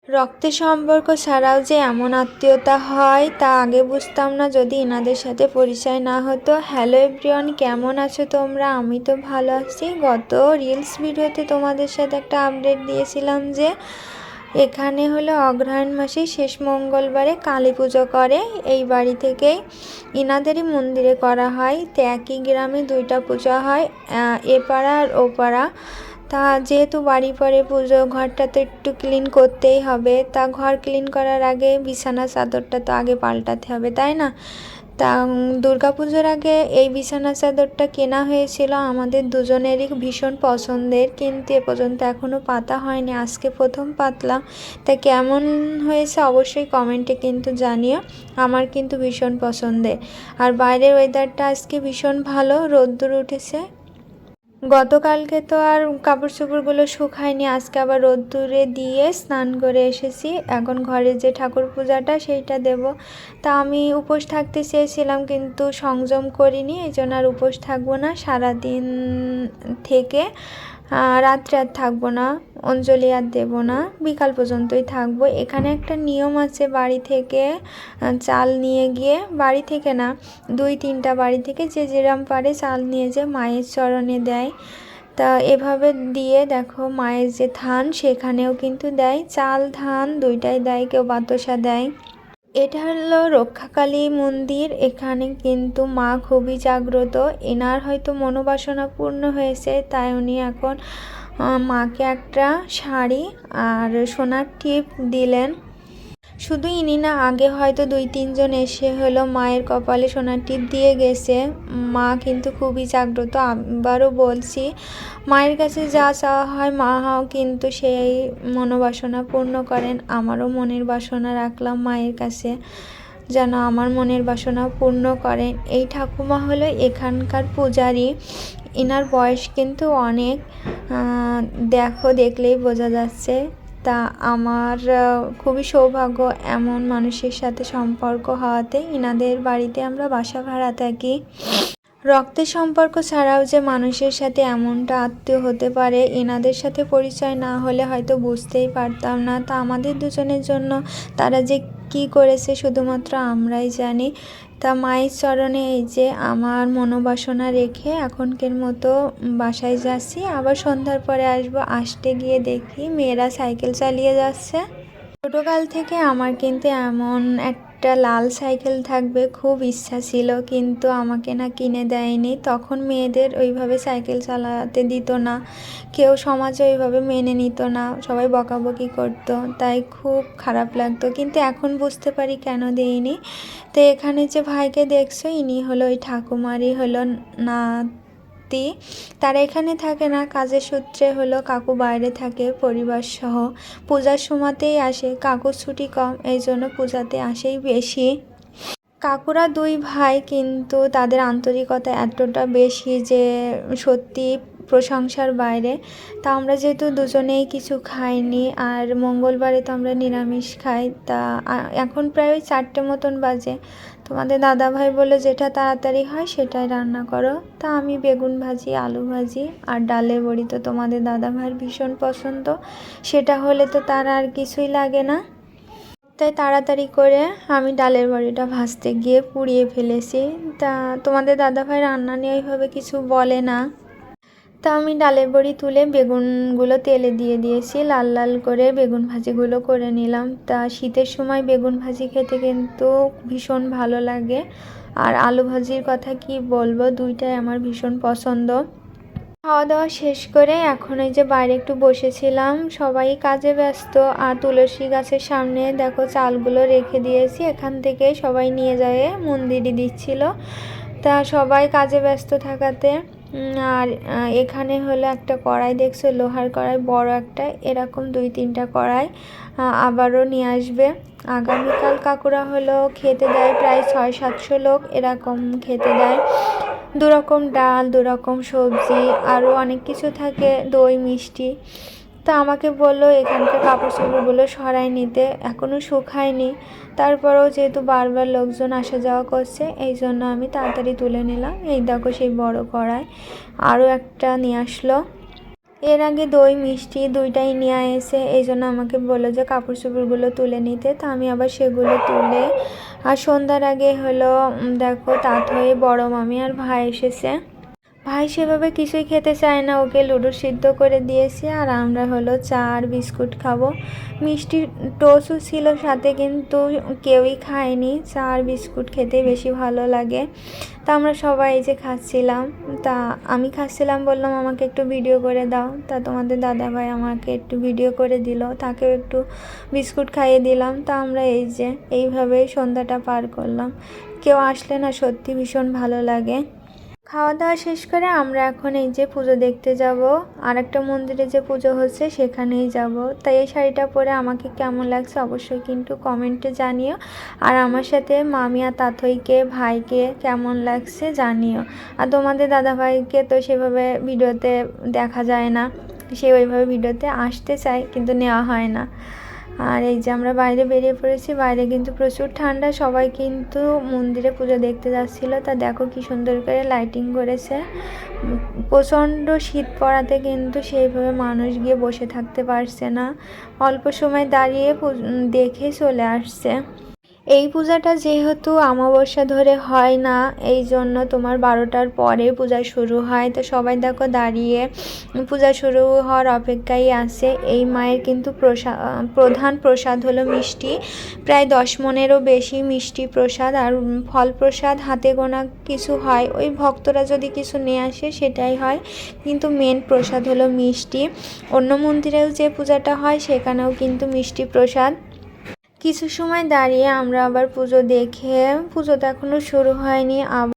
রক্তের সম্পর্ক ছাড়াও যে এমন আত্মীয়তা হয় তা আগে বুঝতাম না যদি এনাদের সাথে পরিচয় না হতো। হ্যালো এভরিওয়ান, কেমন আছো তোমরা? আমি তো ভালো আছি। গত রিলস ভিডিওতে তোমাদের সাথে একটা আপডেট দিয়েছিলাম যে এখানে হলো অগ্রহায়ণ মাসের শেষ মঙ্গলবারে কালী পুজো করে এই বাড়ি থেকেই, ইনাদেরই মন্দিরে করা হয়। তো একই গ্রামে দুইটা পূজা হয়, এ পাড়া আর ও পাড়া। তা যেহেতু বাড়ি পরে পুজো, ঘরটা তো একটু ক্লিন করতেই হবে। তা ঘর ক্লিন করার আগে বিছানা চাদরটা তো আগে পাল্টাতে হবে, তাই না? তা দুর্গাপুজোর আগে এই বিছানা চাদরটা কেনা হয়েছিল, আমাদের দুজনেরই ভীষণ পছন্দের, কিন্তু এ পর্যন্ত এখনও পাতা হয়নি, আজকে প্রথম পাতলাম। তা কেমন হয়েছে অবশ্যই কমেন্টে কিন্তু জানিও। আমার কিন্তু ভীষণ পছন্দের। আর বাইরের ওয়েদারটা আজকে ভীষণ ভালো, রোদ্দুর উঠেছে। গতকালকে তো আর কাপড় চোপড়গুলো শুকায়নি, আজকে আবার রোদ্দুরে দিয়ে স্নান করে এসেছি। এখন ঘরে যে ঠাকুর পূজাটা সেইটা দেব। তা আমি উপোস থাকতে চেয়েছিলাম কিন্তু সংযম করিনি, এই জন্য আর উপোস থাকবো না। সারাদিন থেকে রাত্রে আর থাকবো না, অঞ্জলি আর দেবো না, বিকাল পর্যন্তই থাকবো। এখানে একটা নিয়ম আছে, বাড়ি থেকে চাল নিয়ে গিয়ে, বাড়ি থেকে না 2-3টা বাড়ি থেকে যে যেরম পারে চাল নিয়ে যে মায়ের চরণে দেয়। তা এভাবে দিয়ে দেখো মায়ের যে থান সেখানেও কিন্তু দেয়, চাল ধান দুইটাই দেয়, কেউ বাতাসা দেয়। এটা হলো রক্ষাকালী মন্দির, এখানে কিন্তু মা খুবই জাগ্রত। এনার হয়তো মনোবাসনা পূর্ণ হয়েছে, তাই উনি এখন মাকে একটা শাড়ি আর সোনার টিপ দিলেন। শুধু ইনি না, আগে হয়তো 2-3 জন এসে হলো মায়ের কপালে সোনার টিপ দিয়ে গেছে। মা কিন্তু খুবই জাগ্রত। আবারও বলছি, মায়ের কাছে যা চাওয়া হয় মাও কিন্তু সেই মনোবাসনা পূর্ণ করেন। আমারও মনের বাসনা রাখলাম মায়ের কাছে, যেন আমার মনের বাসনা পূর্ণ করেন। এই ঠাকুমা হলো এখানকার পূজারী, এনার বয়স কিন্তু অনেক, দেখো দেখলেই বোঝা যাচ্ছে। তা আমার খুবই সৌভাগ্য এমন মানুষের সাথে সম্পর্ক হওয়াতে। ইনাদের বাড়িতে আমরা বাসা ভাড়া থাকি। রক্তের সম্পর্ক ছাড়াও যে মানুষের সাথে এমনটা আত্মীয় হতে পারে, এনাদের সাথে পরিচয় না হলে হয়তো বুঝতেই পারতাম না। তা আমাদের দুজনের জন্য তারা যে কি করেছে শুধুমাত্র আমরাই জানি। তা মায়ের চরণে এই যে আমার মনোবাসনা রেখে এখনকের মতো বাসায় যাচ্ছি, আবার সন্ধ্যার পরে আসবো। আসতে গিয়ে দেখি মেয়েরা সাইকেল চালিয়ে যাচ্ছে। ছোটোকাল থেকে আমার কিন্তু এমন একটা লাল সাইকেল থাকবে খুব ইচ্ছা ছিল, কিন্তু আমাকে না কিনে দেয়নি। তখন মেয়েদের ওইভাবে সাইকেল চালাতে দিত না, কেউ সমাজে ওইভাবে মেনে নিত না, সবাই বকাবকি করতো, তাই খুব খারাপ লাগতো। কিন্তু এখন বুঝতে পারি কেন দেয়নি। তো এখানে যে ভাইকে দেখছো, ইনি হলো ওই ঠাকুমারই হলো না, তারা এখানে থাকে না, কাজের সূত্রে হলো কাকু বাইরে থাকে পরিবার সহ। পূজার সময়তেই আসে, কাকুর ছুটি কম, এই জন্য পূজাতে আসেই বেশি। কাকুরা 2 ভাই, কিন্তু তাদের আন্তরিকতা এতটা বেশি যে সত্যি প্রশংসার বাইরে। তা আমরা যেহেতু দুজনেই কিছু খাইনি, আর মঙ্গলবারে তো আমরা নিরামিষ খাই। তা এখন প্রায় ওই 4টে মতন বাজে। তোমাদের দাদাভাই বলে যেটা তাড়াতাড়ি হয় সেটাই রান্না করো। তা আমি বেগুন ভাজি, আলু ভাজি আর ডালের বড়ি তো তোমাদের দাদাভাইয়ের ভীষণ পছন্দ, সেটা হলে তো তার আর কিছুই লাগে না। তাই তাড়াতাড়ি করে আমি ডালের বড়িটা ভাজতে গিয়ে পুড়িয়ে ফেলেছি। তা তোমাদের দাদাভাই রান্না নিয়ে ওইভাবে কিছু বলে না। তা আমি ডালের বড়ি তুলে বেগুনগুলো তেলে দিয়ে দিয়েছি, লাল লাল করে বেগুন ভাজিগুলো করে নিলাম। তা শীতের সময় বেগুন ভাজি খেতে কিন্তু ভীষণ ভালো লাগে। আর আলু ভাজির কথা কি বলবো, দুইটাই আমার ভীষণ পছন্দ। খাওয়া দাওয়া শেষ করে এখন এই যে বাইরে একটু বসেছিলাম, সবাই কাজে ব্যস্ত। আর তুলসী গাছের সামনে দেখো চালগুলো রেখে দিয়েছি, এখান থেকে সবাই নিয়ে যায় মন্দিরে দিচ্ছিল। তা সবাই কাজে ব্যস্ত থাকাতে আর এখানে হলো একটা কড়াই দেখছো, লোহার কড়াই বড় একটা, এরকম 2-3টা কড়াই আবারও নিয়ে আসবে। আগামীকাল কাকুরা হলো খেতে দেয়, প্রায় 600-700 লোক এরকম খেতে দেয়। 2 রকম ডাল, 2 রকম সবজি, আরও অনেক কিছু থাকে, দই মিষ্টি। তা আমাকে বললো এখানকার কাপড় চোপড়গুলো সরাই নিতে, এখনও শুকায়নি। তারপরেও যেহেতু বারবার লোকজন আসা যাওয়া করছে, এই জন্য আমি তাড়াতাড়ি তুলে নিলাম। এই দেখো সেই বড় কড়াই, আরও একটা নিয়ে আসলো। এর আগে দই মিষ্টি দুইটাই নিয়ে এসে এই জন্য আমাকে বললো যে কাপড় চোপড়গুলো তুলে নিতে, তো আমি আবার সেগুলো তুলে আর সন্ধ্যার আগে হলো দেখো তাঁত হয়ে বড় মামি আর ভাই এসেছে। ভাই সেভাবে কিছুই খেতে চায় না, ওকে লুডো সিদ্ধ করে দিয়েছি আর আমরা হলো চা আর বিস্কুট খাবো। মিষ্টি টোস্টও ছিল সাথে, কিন্তু কেউই খায়নি, চা আর বিস্কুট খেতে বেশি ভালো লাগে। তা আমরা সবাই এই যে খাচ্ছিলাম, তা আমি খাচ্ছিলাম, বললাম আমাকে একটু ভিডিও করে দাও, তা তোমাদের দাদাভাই আমাকে একটু ভিডিও করে দিল, তাকেও একটু বিস্কুট খাইয়ে দিলাম। তা আমরা এই যে এইভাবেই সন্ধ্যাটা পার করলাম। কেউ আসলে না সত্যি ভীষণ ভালো লাগে। খাওয়া দাওয়া শেষ করে আমরা এখন এই যে পুজো দেখতে যাব, আর একটা মন্দিরে যে পুজো হচ্ছে সেখানেই যাব। তাই এই শাড়িটা পরে আমাকে কেমন লাগছে অবশ্যই কিন্তু কমেন্টে জানিও, আর আমার সাথে মামি আর তাথইকে ভাইকে কেমন লাগছে জানিও। আর তোমাদের দাদাভাইকে তো সেভাবে ভিডিওতে দেখা যায় না, সে ওইভাবে ভিডিওতে আসতে চায় কিন্তু নেওয়া হয় না। আর এই যে আমরা বাইরে বেরিয়ে পড়েছি, বাইরে কিন্তু প্রচুর ঠান্ডা, সবাই কিন্তু মন্দিরে পুজো দেখতে যাচ্ছিল। তা দেখো কি সুন্দর করে লাইটিং করেছে। প্রচণ্ড শীত পড়াতে কিন্তু সেইভাবে মানুষ গিয়ে বসে থাকতে পারছে না, অল্প সময় দাঁড়িয়ে দেখে চলে আসছে। এই পূজাটা যেহেতু অমাবস্যা ধরে হয় না, এই জন্য তোমার 12টার পরে পূজা শুরু হয়। তো সবাই দেখো দাঁড়িয়ে পূজা শুরু হওয়ার অপেক্ষায় আছে। এই মায়ের কিন্তু প্রধান প্রসাদ হলো মিষ্টি, প্রায় 10 মণেরও বেশি মিষ্টি প্রসাদ, আর ফল প্রসাদ হাতে গোনা কিছু হয়, ওই ভক্তরা যদি কিছু নিয়ে আসে সেটাই হয়, কিন্তু মেন প্রসাদ হলো মিষ্টি। অন্য মন্দিরেও যে পূজাটা হয় সেখানেও কিন্তু মিষ্টি প্রসাদ। কিছু সময় দাঁড়িয়ে আমরা আবার পুজো দেখে, পুজো তো এখনও শুরু হয়নি, আবার